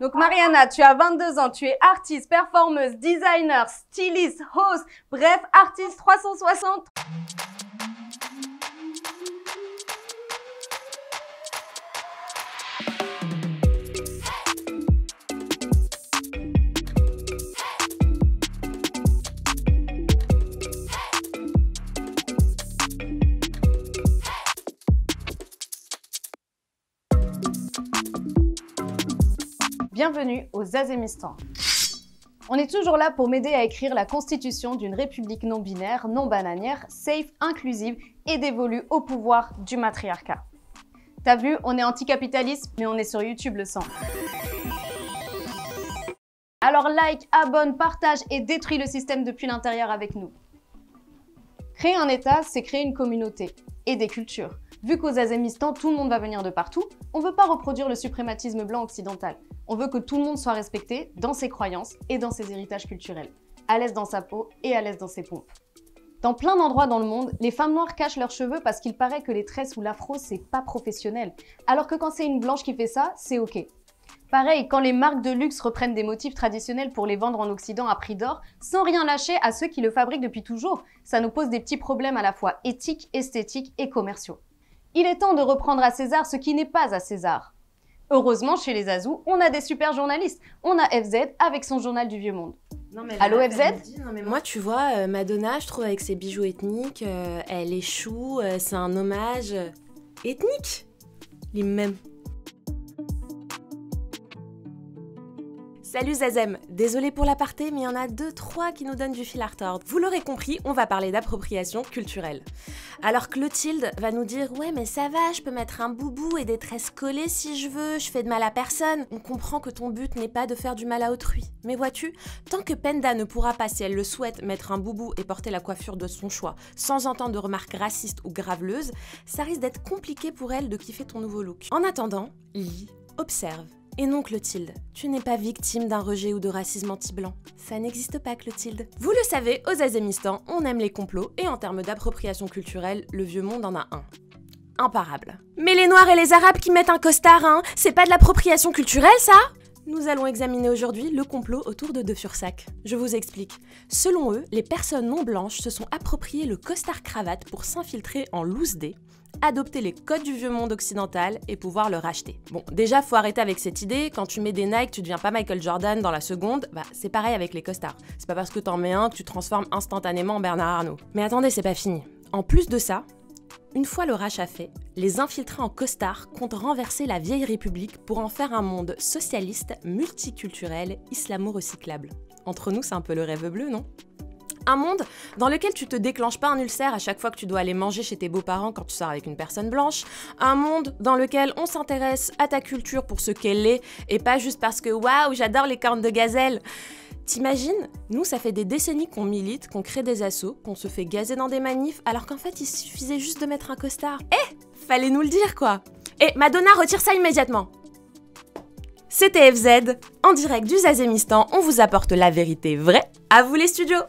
Donc Mariana, tu as 22 ans, tu es artiste, performeuse, designer, styliste, host, bref, artiste 360. Bienvenue au Zazemistan. On est toujours là pour m'aider à écrire la constitution d'une république non binaire, non bananière, safe, inclusive et dévolue au pouvoir du matriarcat. T'as vu, on est anticapitaliste, mais on est sur YouTube le sang. Alors like, abonne, partage et détruis le système depuis l'intérieur avec nous. Créer un État, c'est créer une communauté et des cultures. Vu qu'au Zazemistan, tout le monde va venir de partout, on ne veut pas reproduire le suprématisme blanc occidental. On veut que tout le monde soit respecté dans ses croyances et dans ses héritages culturels, à l'aise dans sa peau et à l'aise dans ses pompes. Dans plein d'endroits dans le monde, les femmes noires cachent leurs cheveux parce qu'il paraît que les tresses ou l'afro, c'est pas professionnel. Alors que quand c'est une blanche qui fait ça, c'est ok. Pareil, quand les marques de luxe reprennent des motifs traditionnels pour les vendre en Occident à prix d'or, sans rien lâcher à ceux qui le fabriquent depuis toujours, ça nous pose des petits problèmes à la fois éthiques, esthétiques et commerciaux. Il est temps de reprendre à César ce qui n'est pas à César. Heureusement, chez les Azous, on a des super journalistes. On a FZ avec son journal du Vieux Monde. Allô FZ? Moi, tu vois, Madonna, je trouve avec ses bijoux ethniques, elle échoue, c'est un hommage ethnique. Les mêmes. Salut Zazem, désolée pour l'aparté, mais il y en a 2-3 qui nous donnent du fil à retordre. Vous l'aurez compris, on va parler d'appropriation culturelle. Alors Clotilde va nous dire « Ouais mais ça va, je peux mettre un boubou et des tresses collées si je veux, je fais de mal à personne. » On comprend que ton but n'est pas de faire du mal à autrui. Mais vois-tu, tant que Penda ne pourra pas, si elle le souhaite, mettre un boubou et porter la coiffure de son choix, sans entendre de remarques racistes ou graveleuses, ça risque d'être compliqué pour elle de kiffer ton nouveau look. En attendant, lis, observe. Et non Clotilde, tu n'es pas victime d'un rejet ou de racisme anti-blanc. Ça n'existe pas Clotilde. Vous le savez, au Zazemistan, on aime les complots et en termes d'appropriation culturelle, le vieux monde en a un. Imparable. Mais les Noirs et les Arabes qui mettent un costard, hein, c'est pas de l'appropriation culturelle ça ? Nous allons examiner aujourd'hui le complot autour de De Fursac. Je vous explique. Selon eux, les personnes non blanches se sont appropriées le costard-cravate pour s'infiltrer en loose day, adopter les codes du vieux monde occidental et pouvoir le racheter. Bon, déjà, faut arrêter avec cette idée, quand tu mets des Nike, tu deviens pas Michael Jordan dans la seconde, bah c'est pareil avec les costards. C'est pas parce que t'en mets un que tu te transformes instantanément en Bernard Arnault. Mais attendez, c'est pas fini. En plus de ça, une fois le rachat fait, les infiltrés en costard comptent renverser la vieille république pour en faire un monde socialiste, multiculturel, islamo-recyclable. Entre nous, c'est un peu le rêve bleu, non ? Un monde dans lequel tu te déclenches pas un ulcère à chaque fois que tu dois aller manger chez tes beaux-parents quand tu sors avec une personne blanche. Un monde dans lequel on s'intéresse à ta culture pour ce qu'elle est et pas juste parce que waouh, j'adore les cornes de gazelle. T'imagines? Nous, ça fait des décennies qu'on milite, qu'on crée des assos, qu'on se fait gazer dans des manifs, alors qu'en fait, il suffisait juste de mettre un costard. Fallait nous le dire, quoi. Madonna, retire ça immédiatement. C'était FZ, en direct du Zazemistan, on vous apporte la vérité vraie. À vous les studios!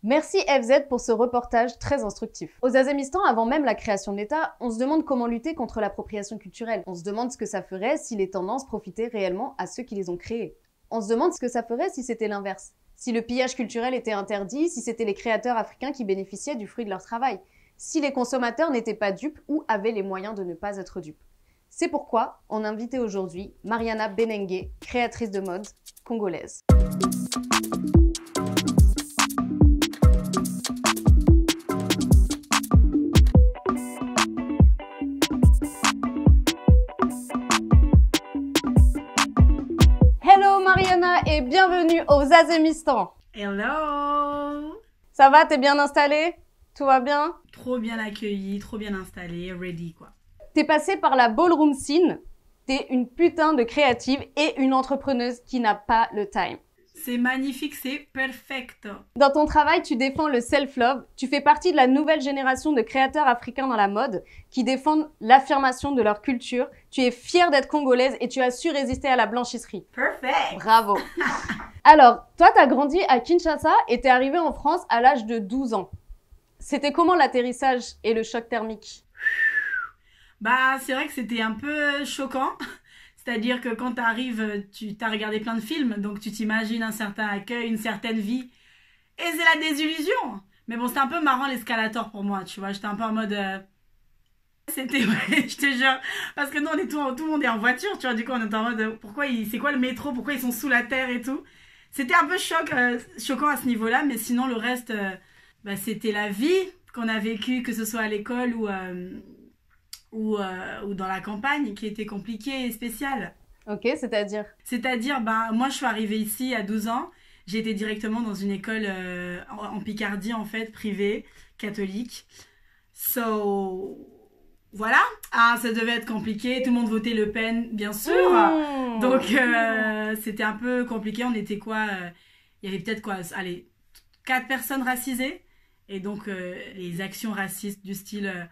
Merci FZ pour ce reportage très instructif. Au Zazemistan, avant même la création de l'État, on se demande comment lutter contre l'appropriation culturelle. On se demande ce que ça ferait si les tendances profitaient réellement à ceux qui les ont créées. On se demande ce que ça ferait si c'était l'inverse. Si le pillage culturel était interdit, si c'était les créateurs africains qui bénéficiaient du fruit de leur travail. Si les consommateurs n'étaient pas dupes ou avaient les moyens de ne pas être dupes. C'est pourquoi on a invité aujourd'hui Mariana Benengue, créatrice de mode congolaise. Hello Mariana et bienvenue au Zazemistan. Hello! Ça va, t'es bien installée? Tout va bien? Trop bien accueilli, trop bien installé, ready quoi. T'es passée par la ballroom scene, t'es une putain de créative et une entrepreneuse qui n'a pas le time. C'est magnifique, c'est perfecto. Dans ton travail, tu défends le self-love, tu fais partie de la nouvelle génération de créateurs africains dans la mode qui défendent l'affirmation de leur culture. Tu es fière d'être congolaise et tu as su résister à la blanchisserie. Perfect! Bravo! Alors, toi, t'as grandi à Kinshasa et t'es arrivée en France à l'âge de 12 ans. C'était comment l'atterrissage et le choc thermique? Bah, c'est vrai que c'était un peu choquant. C'est-à-dire que quand tu arrives, tu t'as regardé plein de films, donc tu t'imagines un certain accueil, une certaine vie. Et c'est la désillusion. Mais bon, c'était un peu marrant l'escalator pour moi, tu vois. J'étais un peu en mode... C'était, ouais, je te jure. Parce que nous, on est tout le monde est en voiture, tu vois. Du coup, on est en mode, c'est quoi le métro? Pourquoi ils sont sous la terre et tout? C'était un peu choquant à ce niveau-là, mais sinon, le reste, bah, c'était la vie qu'on a vécue, que ce soit à l'école ou dans la campagne, qui était compliquée et spéciale. Ok, c'est-à-dire? C'est-à-dire, ben, moi, je suis arrivée ici à 12 ans. J'ai été directement dans une école en Picardie, en fait, privée, catholique. So, voilà. Ah, ça devait être compliqué. Tout le monde votait Le Pen, bien sûr. Donc, c'était un peu compliqué. On était quoi il y avait peut-être quoi, allez, 4 personnes racisées. Et donc, les actions racistes du style...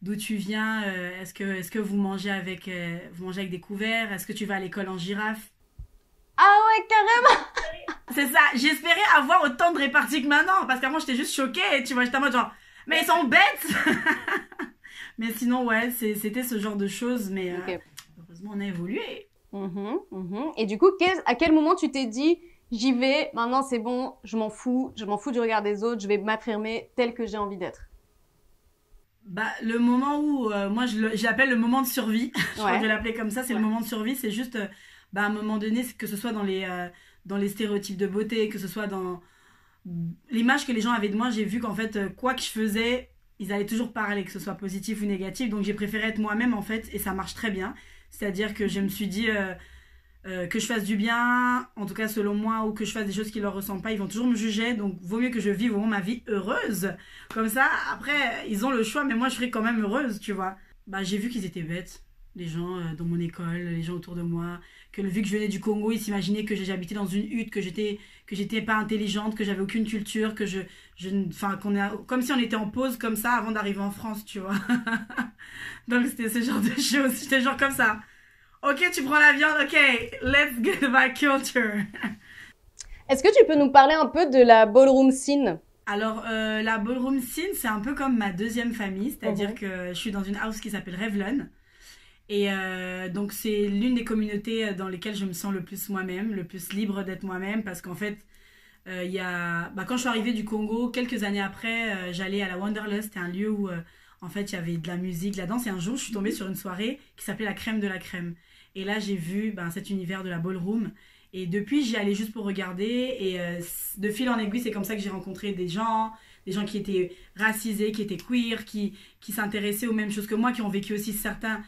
d'où tu viens, est-ce que vous mangez avec des couverts, est-ce que tu vas à l'école en girafe? Ah ouais, carrément! C'est ça, j'espérais avoir autant de réparties que maintenant, parce qu'avant j'étais juste choquée, et tu vois, j'étais en mode genre, mais ils sont bêtes! Mais sinon, ouais, c'était ce genre de choses, mais Ok. heureusement on a évolué. Et du coup, à quel moment tu t'es dit, j'y vais, maintenant c'est bon, je m'en fous du regard des autres, je vais m'affirmer tel que j'ai envie d'être? Bah, le moment où, moi j'appelle le moment de survie, je crois que je vais l'appeler comme ça, c'est le moment de survie, c'est juste, bah, à un moment donné, que ce soit dans les stéréotypes de beauté, que ce soit dans l'image que les gens avaient de moi, j'ai vu qu'en fait, quoi que je faisais, ils allaient toujours parler, que ce soit positif ou négatif, donc j'ai préféré être moi-même en fait, et ça marche très bien, c'est-à-dire que je me suis dit... que je fasse du bien, en tout cas selon moi, ou que je fasse des choses qui leur ressemblent pas, ils vont toujours me juger, donc vaut mieux que je vive vraiment ma vie heureuse. Comme ça, après, ils ont le choix, mais moi je serai quand même heureuse, tu vois. Bah, j'ai vu qu'ils étaient bêtes, les gens dans mon école, les gens autour de moi, vu que je venais du Congo, ils s'imaginaient que j'habitais dans une hutte, que j'étais pas intelligente, que j'avais aucune culture, enfin, comme si on était en pause comme ça avant d'arriver en France, tu vois. Donc c'était ce genre de choses, j'étais genre comme ça. Ok, tu prends la viande, ok, let's get my culture. Est-ce que tu peux nous parler un peu de la ballroom scene? Alors, la ballroom scene, c'est un peu comme ma deuxième famille, c'est-à-dire que je suis dans une house qui s'appelle Revlon. Et donc, c'est l'une des communautés dans lesquelles je me sens le plus moi-même, le plus libre d'être moi-même, parce qu'en fait, quand je suis arrivée du Congo, quelques années après, j'allais à la Wanderlust, c'était un lieu où, en fait, il y avait de la musique, de la danse, et un jour, je suis tombée sur une soirée qui s'appelait la crème de la crème. Et là, j'ai vu cet univers de la ballroom. Et depuis, j'y allais juste pour regarder. Et de fil en aiguille, c'est comme ça que j'ai rencontré des gens qui étaient racisés, qui étaient queer, qui s'intéressaient aux mêmes choses que moi, qui ont vécu aussi certains.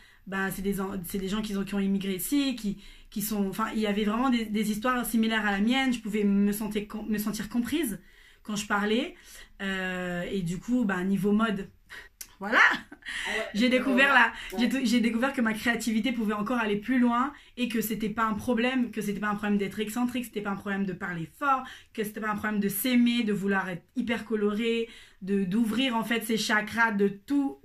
C'est des gens qui ont immigré ici, qui sont. Enfin, il y avait vraiment des histoires similaires à la mienne. Je pouvais me sentir comprise quand je parlais. Et du coup, niveau mode. Voilà, j'ai découvert que ma créativité pouvait encore aller plus loin et que c'était pas un problème, d'être excentrique, c'était pas un problème de parler fort, que c'était pas un problème de s'aimer, de vouloir être hyper coloré, d'ouvrir en fait ses chakras de tout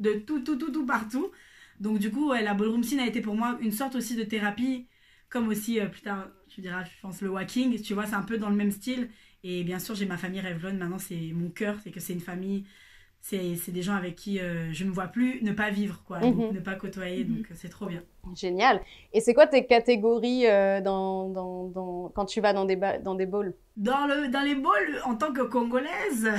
partout. Donc du coup, ouais, la ballroom scene a été pour moi une sorte aussi de thérapie, comme aussi plus tard, tu diras, je pense le walking, tu vois, c'est un peu dans le même style. Et bien sûr, j'ai ma famille Revlon, maintenant c'est mon cœur, c'est que c'est une famille. C'est des gens avec qui je ne me vois plus ne pas vivre, quoi, donc ne pas côtoyer, donc c'est trop bien. Génial. Et c'est quoi tes catégories quand tu vas dans des balls? Dans les balls, en tant que Congolaise,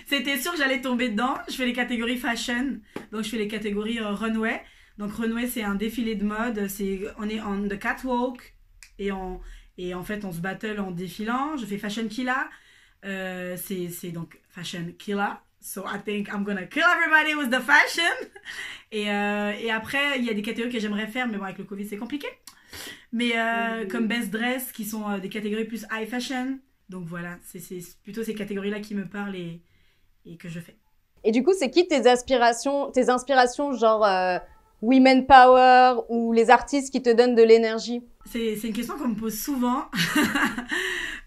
c'était sûr que j'allais tomber dedans. Je fais les catégories fashion, donc je fais les catégories runway. Donc runway, c'est un défilé de mode, on est on the catwalk, et en fait on se battle en défilant. Je fais fashion killa, c'est donc fashion killa. So I think I'm gonna kill everybody with the fashion. Et après, il y a des catégories que j'aimerais faire, mais bon, avec le Covid, c'est compliqué. Mais comme best dress, qui sont des catégories plus high fashion. Donc voilà, c'est plutôt ces catégories-là qui me parlent et que je fais. Et du coup, c'est qui tes inspirations genre women power ou les artistes qui te donnent de l'énergie? C'est une question qu'on me pose souvent.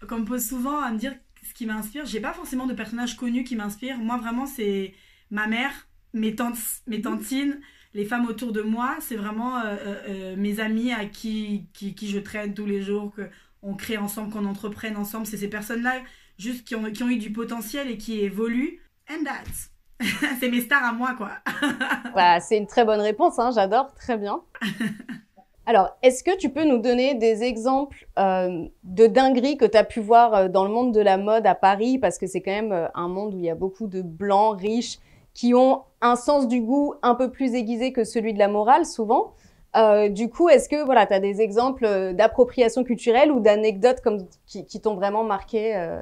Qu'on me pose souvent à me dire qui m'inspire. J'ai pas forcément de personnages connus qui m'inspirent. Moi, vraiment, c'est ma mère, mes tantines, les femmes autour de moi. C'est vraiment mes amis à qui je traîne tous les jours, qu'on crée ensemble, qu'on entreprenne ensemble. C'est ces personnes-là juste qui ont eu du potentiel et qui évoluent. And C'est mes stars à moi, quoi. Bah, c'est une très bonne réponse, hein, j'adore, très bien. Alors, est-ce que tu peux nous donner des exemples de dingueries que tu as pu voir dans le monde de la mode à Paris? Parce que c'est quand même un monde où il y a beaucoup de blancs riches qui ont un sens du goût un peu plus aiguisé que celui de la morale, souvent. Du coup, est-ce que voilà, tu as des exemples d'appropriation culturelle ou d'anecdotes comme qui t'ont vraiment marqué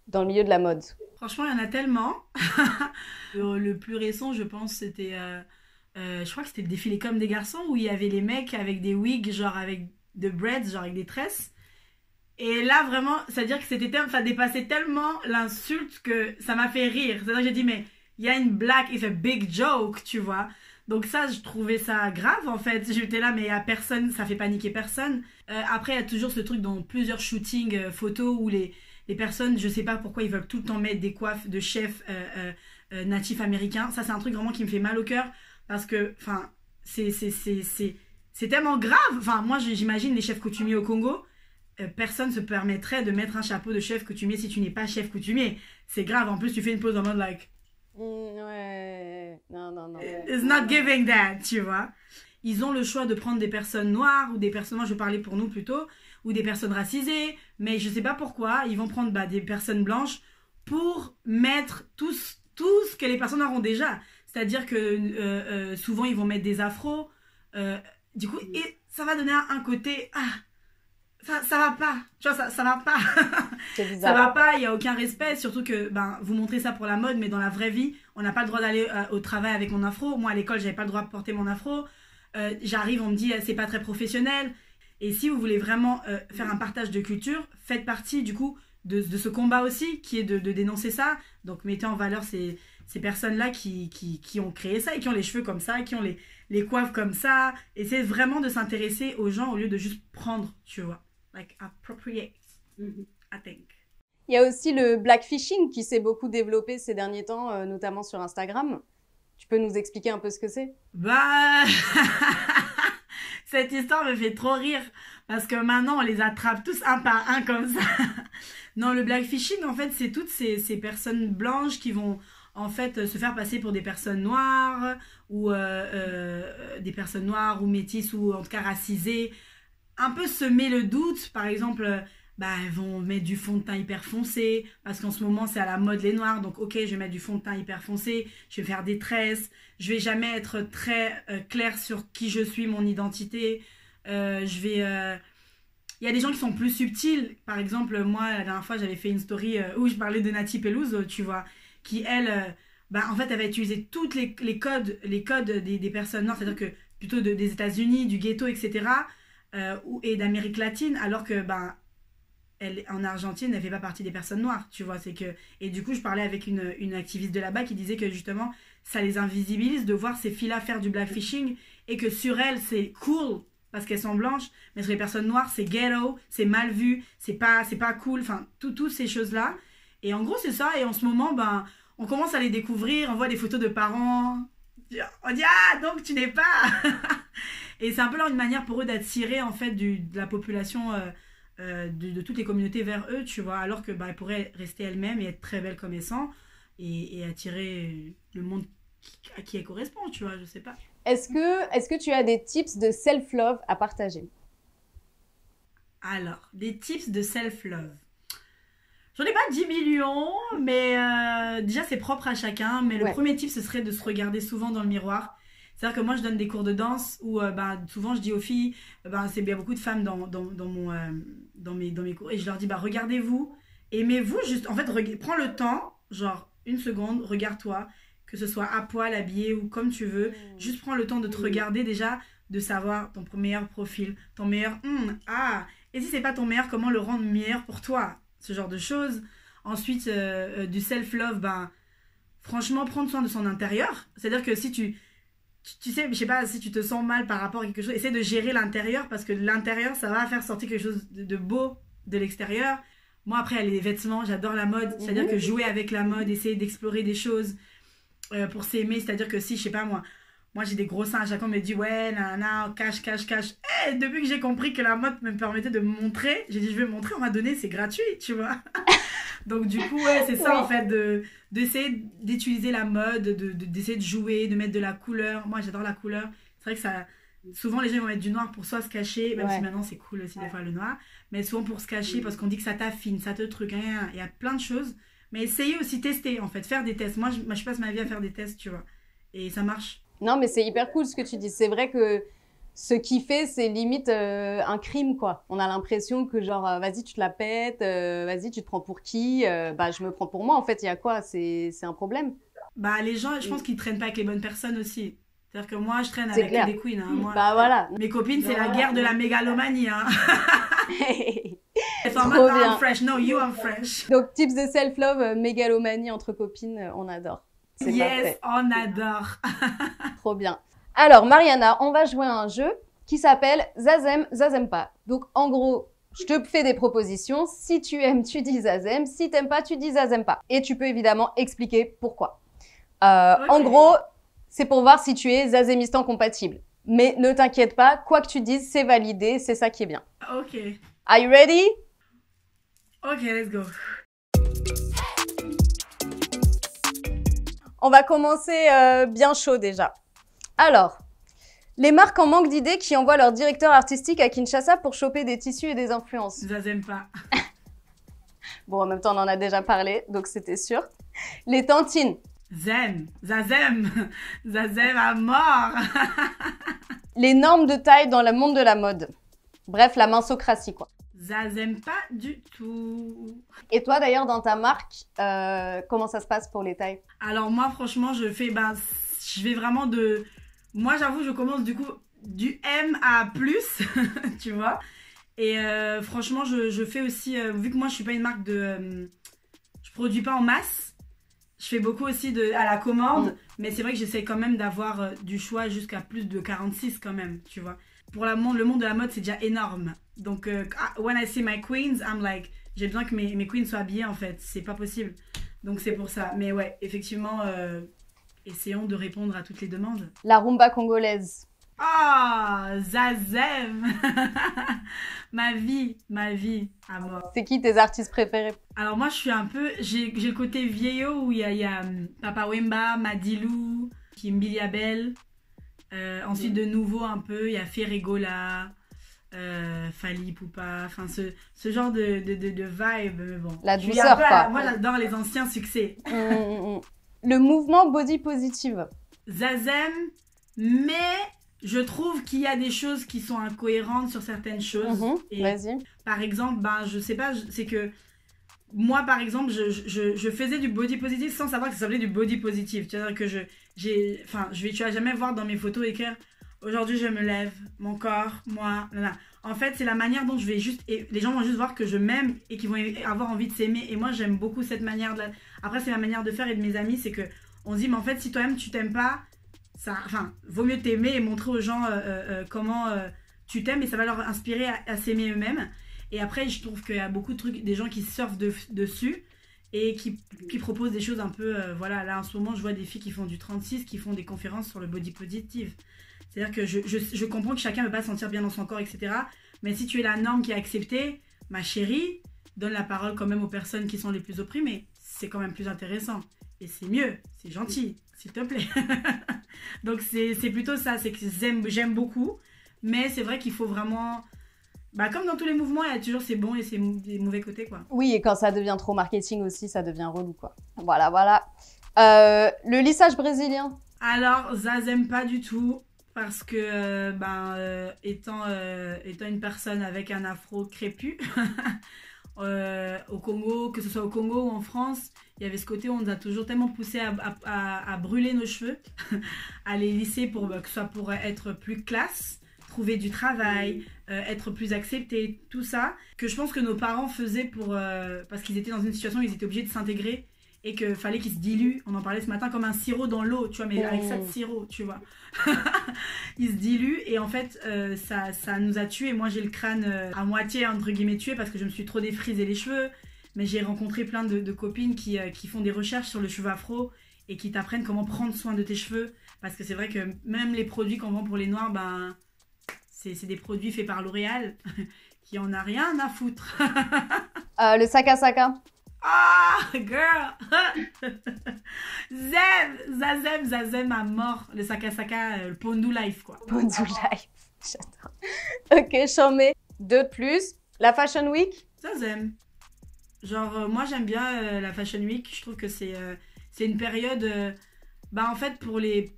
dans le milieu de la mode? Franchement, il y en a tellement. Le plus récent, je pense, c'était... je crois que c'était le défilé comme des garçons où il y avait les mecs avec des wigs, genre avec de braids, genre avec des tresses. Et là, vraiment, c'est-à-dire que ça dépassait tellement l'insulte que ça m'a fait rire. C'est-à-dire que j'ai dit, mais il y a une blague, it's a big joke, tu vois. Donc ça, je trouvais ça grave, en fait. J'étais là, mais à personne, ça fait paniquer personne. Après, il y a toujours ce truc dans plusieurs shootings photos où les personnes, je sais pas pourquoi ils veulent tout le temps mettre des coiffes de chefs natifs américains. Ça, c'est un truc vraiment qui me fait mal au cœur. Parce que, enfin, c'est tellement grave. Enfin, moi, j'imagine les chefs coutumiers au Congo. Personne se permettrait de mettre un chapeau de chef coutumier si tu n'es pas chef coutumier. C'est grave. En plus, tu fais une pause en mode like... Ouais, non. It's not giving that, tu vois. Ils ont le choix de prendre des personnes noires ou des personnes, moi je parlais pour nous plutôt, ou des personnes racisées, mais je sais pas pourquoi, ils vont prendre des personnes blanches pour mettre tout ce que les personnes noires ont déjà. C'est-à-dire que souvent ils vont mettre des afros, du coup, et ça va donner un côté... Ça va pas, tu vois, ça va pas. C'est bizarre. Ça va pas, il n'y a aucun respect, surtout que vous montrez ça pour la mode, mais dans la vraie vie, on n'a pas le droit d'aller au travail avec mon afro. Moi, à l'école, j'avais pas le droit de porter mon afro. J'arrive, on me dit, c'est pas très professionnel. Et si vous voulez vraiment faire un partage de culture, faites partie, du coup, de ce combat aussi, qui est de dénoncer ça. Donc, mettez en valeur ces personnes-là qui ont créé ça et qui ont les cheveux comme ça, qui ont les coiffes comme ça. Essayez vraiment de s'intéresser aux gens au lieu de juste prendre, tu vois. Like, appropriate, I think. Il y a aussi le blackfishing qui s'est beaucoup développé ces derniers temps, notamment sur Instagram. Tu peux nous expliquer un peu ce que c'est? Bah, cette histoire me fait trop rire parce que maintenant on les attrape tous un par un comme ça. Non, le blackfishing, en fait, c'est toutes ces personnes blanches qui vont en fait se faire passer pour des personnes noires ou des personnes noires ou métisses ou en tout cas racisées. Un peu semer le doute, par exemple, elles vont mettre du fond de teint hyper foncé, parce qu'en ce moment c'est à la mode les noirs, donc ok, je vais mettre du fond de teint hyper foncé, je vais faire des tresses, je vais jamais être très claire sur qui je suis, mon identité, il y a des gens qui sont plus subtils, par exemple, moi la dernière fois j'avais fait une story où je parlais de Nati Pelouse, tu vois, qui elle, en fait elle va utiliser toutes les codes des personnes noires, c'est-à-dire que plutôt des États-Unis, du ghetto, etc., et d'Amérique latine, alors que elle, en Argentine, elle fait pas partie des personnes noires, tu vois. Et du coup, je parlais avec une activiste de là-bas qui disait que justement, ça les invisibilise de voir ces filles-là faire du blackfishing et que sur elles, c'est cool parce qu'elles sont blanches, mais sur les personnes noires, c'est ghetto, c'est mal vu, c'est pas cool, enfin, toutes ces choses-là. Et en gros, c'est ça. Et en ce moment, on commence à les découvrir, on voit des photos de parents. On dit, ah, donc tu n'es pas... Et c'est un peu une manière pour eux d'attirer en fait de la population de toutes les communautés vers eux, tu vois, alors que elles pourraient rester elles-mêmes et être très belles comme elles sont et attirer le monde à qui elles correspondent, tu vois, je sais pas. Est-ce que tu as des tips de self-love à partager? Alors, des tips de self-love. J'en ai pas 10 millions, mais déjà c'est propre à chacun, mais le premier tip ce serait de se regarder souvent dans le miroir. C'est-à-dire que moi, je donne des cours de danse où souvent je dis aux filles, c'est bien beaucoup de femmes dans mes cours, et je leur dis, regardez-vous, aimez-vous, juste, en fait, prends le temps, genre une seconde, regarde-toi, que ce soit à poil, habillé ou comme tu veux, juste prends le temps de te regarder déjà, de savoir ton meilleur profil, ton meilleur, et si c'est pas ton meilleur, comment le rendre meilleur pour toi, ce genre de choses. Ensuite, du self-love, franchement, prendre soin de son intérieur, c'est-à-dire que si tu sais, je sais pas, si tu te sens mal par rapport à quelque chose, essaie de gérer l'intérieur parce que l'intérieur, ça va faire sortir quelque chose de beau de l'extérieur. Moi, après, il y a les vêtements, j'adore la mode. C'est-à-dire que jouer avec la mode, essayer d'explorer des choses pour s'aimer. C'est-à-dire que si, je sais pas, moi j'ai des gros seins, à chaque fois on me dit, ouais, nanana, cache. Depuis que j'ai compris que la mode me permettait de me montrer, j'ai dit, je vais me montrer, on m'a donné, c'est gratuit, tu vois. Donc du coup, ouais, c'est ça Oui. en fait, d'essayer d'utiliser la mode, d'essayer de jouer, de mettre de la couleur. Moi, j'adore la couleur. C'est vrai que ça... Souvent, les gens vont mettre du noir pour soit se cacher, même si Ouais. maintenant c'est cool aussi des fois le noir, mais souvent pour se cacher parce qu'on dit que ça t'affine, ça te truc, rien. Il y a plein de choses. Mais essayez aussi tester en fait, faire des tests. Moi, je passe ma vie à faire des tests, tu vois. Et ça marche. Non, mais c'est hyper cool ce que tu dis. C'est vrai que ce kiffer, c'est limite un crime, quoi. On a l'impression que genre, vas-y, tu te la pètes, vas-y, tu te prends pour qui? Bah, je me prends pour moi, en fait, il y a quoi? C'est un problème. Bah, les gens, je pense qu'ils traînent pas avec les bonnes personnes aussi. C'est-à-dire que moi, je traîne C'est avec clair. des queens. Hein. Moi, Bah, voilà. mes copines, c'est la guerre de la mégalomanie. Hein. Trop bien. I'm fresh. No, you are fresh. Donc, tips de self-love, mégalomanie entre copines, on adore. C'est Yes, parfait. on adore. Trop bien. Alors, Mariana, on va jouer à un jeu qui s'appelle Zazem, Zazem pas. Donc, en gros, je te fais des propositions. Si tu aimes, tu dis Zazem. Si t'aimes pas, tu dis Zazem pas. Et tu peux évidemment expliquer pourquoi. En gros, c'est pour voir si tu es Zazemistan compatible. Mais ne t'inquiète pas, quoi que tu dises, c'est validé, c'est ça qui est bien. Ok. Are you ready? Ok, let's go. On va commencer bien chaud déjà. Alors, les marques en manque d'idées qui envoient leur directeur artistique à Kinshasa pour choper des tissus et des influences. Ça aime pas. Bon, en même temps, on en a déjà parlé, donc c'était sûr. Les tantines. Zem. Zazem. Zazem à mort. Les normes de taille dans le monde de la mode. Bref, la mincocratie, quoi. Zazem pas du tout. Et toi, d'ailleurs, dans ta marque, comment ça se passe pour les tailles? Alors moi, franchement, je vais vraiment de... Moi, j'avoue, je commence du coup du M à plus, tu vois. Et franchement, je fais aussi... vu que moi, je suis pas une marque de... je produis pas en masse. Je fais beaucoup aussi à la commande. Mais c'est vrai que j'essaie quand même d'avoir du choix jusqu'à plus de 46 quand même, tu vois. Pour le monde de la mode, c'est déjà énorme. Donc, when I see my queens, I'm like... J'ai besoin que mes queens soient habillées, en fait. C'est pas possible. Donc, c'est pour ça. Mais ouais, effectivement... essayons de répondre à toutes les demandes. La rumba congolaise. Ah, Zazem. ma vie à mort. C'est qui tes artistes préférés? Alors moi, je suis un peu... J'ai le côté vieillot où il y a Papa Wemba, Madilou, Kimbili Abel. Ensuite, de nouveau, un peu, il y a Ferregola, Fali Poupa. Enfin, ce genre de vibe. Mais bon. La douceur, quoi. Moi, j'adore les anciens succès. Le mouvement body positive. Zazem, mais je trouve qu'il y a des choses qui sont incohérentes sur certaines choses. Et Vas-y. par exemple, je sais pas, c'est que moi, par exemple, je faisais du body positive sans savoir que ça s'appelait du body positive. C'est-à-dire que tu vas jamais voir dans mes photos écrire aujourd'hui je me lève, mon corps, moi, nanana. En fait, c'est la manière dont je vais juste... Et les gens vont juste voir que je m'aime et qu'ils vont avoir envie de s'aimer. Et moi, j'aime beaucoup cette manière de... Après, c'est ma manière de faire et de mes amis, c'est que on se dit, mais en fait, si toi-même, tu t'aimes pas, vaut mieux t'aimer et montrer aux gens comment tu t'aimes et ça va leur inspirer à s'aimer eux-mêmes. Et après, je trouve qu'il y a beaucoup de trucs, des gens qui surfent dessus et qui proposent des choses un peu... voilà, là, en ce moment, je vois des filles qui font du 36, qui font des conférences sur le body positive. C'est-à-dire que je comprends que chacun ne veut pas se sentir bien dans son corps, etc. Mais si tu es la norme qui est acceptée, ma chérie, donne la parole quand même aux personnes qui sont les plus opprimées. C'est quand même plus intéressant. Et c'est mieux, c'est gentil, s'il te plaît. Donc c'est plutôt ça, c'est que j'aime beaucoup. Mais c'est vrai qu'il faut vraiment... comme dans tous les mouvements, il y a toujours ses bons et ses mauvais côtés, quoi. Oui, et quand ça devient trop marketing aussi, ça devient relou, quoi. Voilà. Le lissage brésilien. Alors, Zazem pas du tout. Parce que, étant une personne avec un afro crépu, au Congo, que ce soit au Congo ou en France, il y avait ce côté où on nous a toujours tellement poussé à brûler nos cheveux, à les lisser que ce soit pour être plus classe, trouver du travail, être plus accepté, tout ça, que je pense que nos parents faisaient parce qu'ils étaient dans une situation où ils étaient obligés de s'intégrer et qu'il fallait qu'ils se diluent, on en parlait ce matin, comme un sirop dans l'eau, tu vois, mais avec ça de sirop, tu vois. Ils se diluent et en fait, ça nous a tués. Moi, j'ai le crâne à moitié, entre guillemets, tué parce que je me suis trop défrisé les cheveux. Mais j'ai rencontré plein de copines qui font des recherches sur le cheveu afro et qui t'apprennent comment prendre soin de tes cheveux. Parce que c'est vrai que même les produits qu'on vend pour les noirs, c'est des produits faits par L'Oréal qui en a rien à foutre. Le sac à sac. Ah, girl. Zem, Zazem à mort. Le Sakasaka, le Pondu Life, quoi. Pondu Life, j'adore. Ok, j'en mets 2 de plus. La Fashion Week? Zazem. Genre, moi, j'aime bien la Fashion Week. Je trouve que c'est une période... en fait, pour les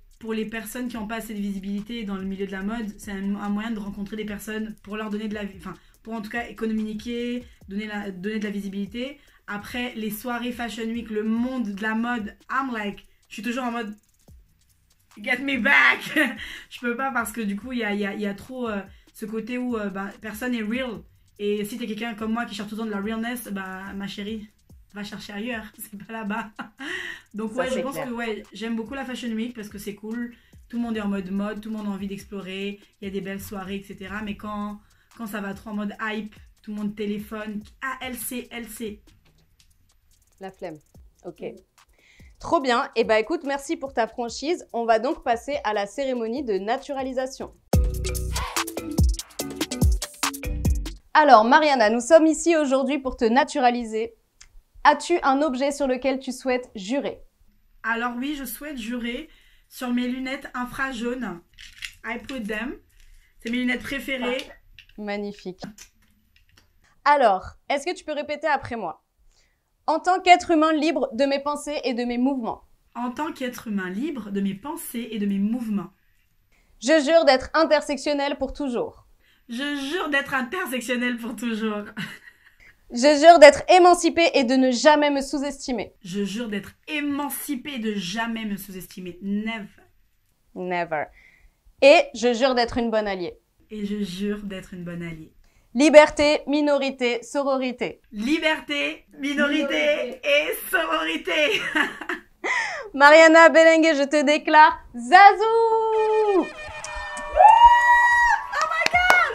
personnes qui n'ont pas assez de visibilité dans le milieu de la mode, c'est un moyen de rencontrer des personnes pour leur donner de la... Enfin, pour en tout cas communiquer, donner de la visibilité. Après, les soirées Fashion Week, le monde de la mode, je suis toujours en mode get me back. Je peux pas parce que du coup, il y a trop ce côté où personne n'est real. Et si t'es quelqu'un comme moi qui cherche tout le temps de la realness, ma chérie, va chercher ailleurs, c'est pas là-bas. Donc ça, ouais, je pense clair. que j'aime beaucoup la Fashion Week parce que c'est cool. Tout le monde est en mode mode, tout le monde a envie d'explorer, il y a des belles soirées, etc. Mais quand ça va trop en mode hype, tout le monde téléphone, elle sait. La flemme. Ok. Trop bien. Et bah écoute, merci pour ta franchise. On va donc passer à la cérémonie de naturalisation. Alors Mariana, nous sommes ici aujourd'hui pour te naturaliser. As-tu un objet sur lequel tu souhaites jurer? Alors oui, je souhaite jurer sur mes lunettes infrajaunes. I put them. C'est mes lunettes préférées. Magnifique. Alors, est-ce que tu peux répéter après moi? En tant qu'être humain libre de mes pensées et de mes mouvements. En tant qu'être humain libre de mes pensées et de mes mouvements. Je jure d'être intersectionnel pour toujours. Je jure d'être intersectionnel pour toujours. Je jure d'être émancipée et de ne jamais me sous-estimer. Je jure d'être émancipée et de jamais me sous-estimer. Never. Never. Et je jure d'être une bonne alliée. Et je jure d'être une bonne alliée. Liberté, minorité, sororité. Liberté, minorité et sororité. Mariana Belengue, je te déclare Zazou! Oh my god!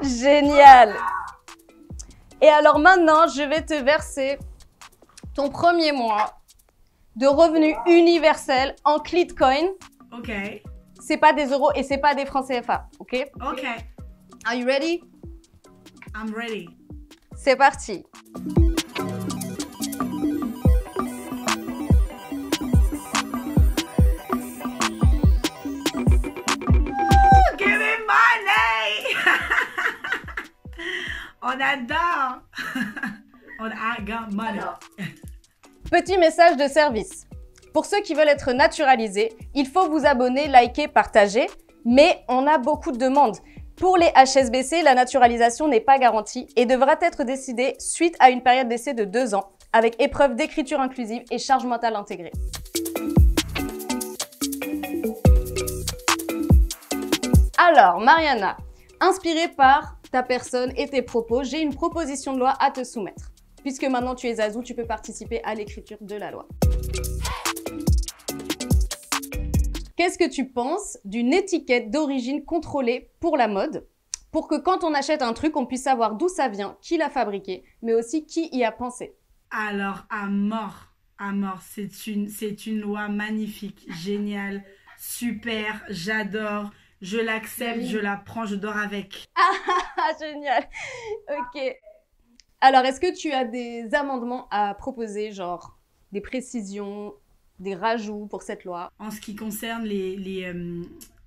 Génial! Et alors maintenant, je vais te verser ton premier mois de revenu universel en Clitcoin. Ok. C'est pas des euros et c'est pas des francs CFA, ok? Ok. Are you ready? I'm ready. C'est parti! Give me money! On adore! On a money. Petit message de service. Pour ceux qui veulent être naturalisés, il faut vous abonner, liker, partager, mais on a beaucoup de demandes. Pour les HSBC, la naturalisation n'est pas garantie et devra être décidée suite à une période d'essai de 2 ans, avec épreuve d'écriture inclusive et charge mentale intégrée. Alors, Mariana, inspirée par ta personne et tes propos, j'ai une proposition de loi à te soumettre. Puisque maintenant tu es Zazou, tu peux participer à l'écriture de la loi. Qu'est-ce que tu penses d'une étiquette d'origine contrôlée pour la mode, pour que quand on achète un truc, on puisse savoir d'où ça vient, qui l'a fabriqué, mais aussi qui y a pensé? Alors, à mort, c'est une loi magnifique, géniale, super, j'adore, je l'accepte, je la prends, je dors avec. Ah, génial. Ok. Alors, est-ce que tu as des amendements à proposer, genre des précisions, des rajouts pour cette loi? En ce qui concerne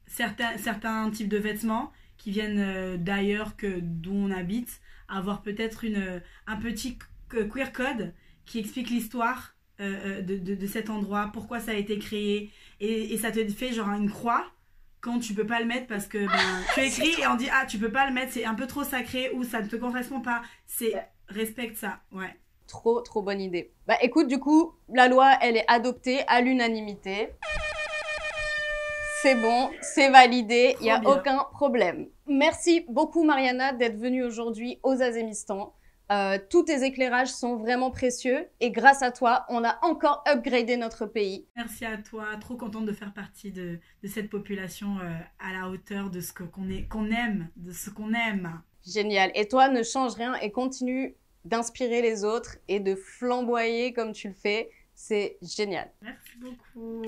certains types de vêtements qui viennent d'ailleurs que d'où on habite, avoir peut-être un petit QR code qui explique l'histoire de cet endroit, pourquoi ça a été créé, et ça te fait genre une croix quand tu peux pas le mettre parce que tu écris et on dit tu peux pas le mettre, c'est un peu trop sacré ou ça ne te correspond pas. Respecte ça, ouais. Trop bonne idée. Bah écoute, du coup, la loi, elle est adoptée à l'unanimité. C'est bon, c'est validé, il n'y a aucun problème. Merci beaucoup Mariana d'être venue aujourd'hui aux Azémistan. Tous tes éclairages sont vraiment précieux et grâce à toi, on a encore upgradé notre pays. Merci à toi, trop contente de faire partie de cette population à la hauteur de ce qu'on aime, de ce qu'on aime. Génial. Et toi, ne change rien et continue d'inspirer les autres et de flamboyer comme tu le fais. C'est génial. Merci beaucoup.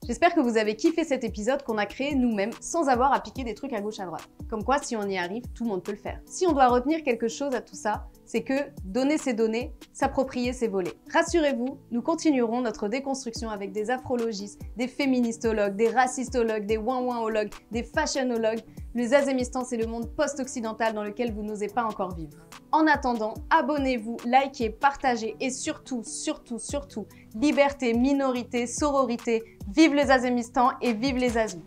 J'espère que vous avez kiffé cet épisode qu'on a créé nous-mêmes sans avoir à piquer des trucs à gauche à droite. Comme quoi, si on y arrive, tout le monde peut le faire. Si on doit retenir quelque chose à tout ça, c'est que donner c'est donner, s'approprier c'est voler. Rassurez-vous, nous continuerons notre déconstruction avec des afrologistes, des féministologues, des racistologues, des ouin-ouinologues, des fashionologues. Le Zazemistan, c'est le monde post-occidental dans lequel vous n'osez pas encore vivre. En attendant, abonnez-vous, likez, partagez et surtout, liberté, minorité, sororité, vive le Zazemistan et vive les Azous.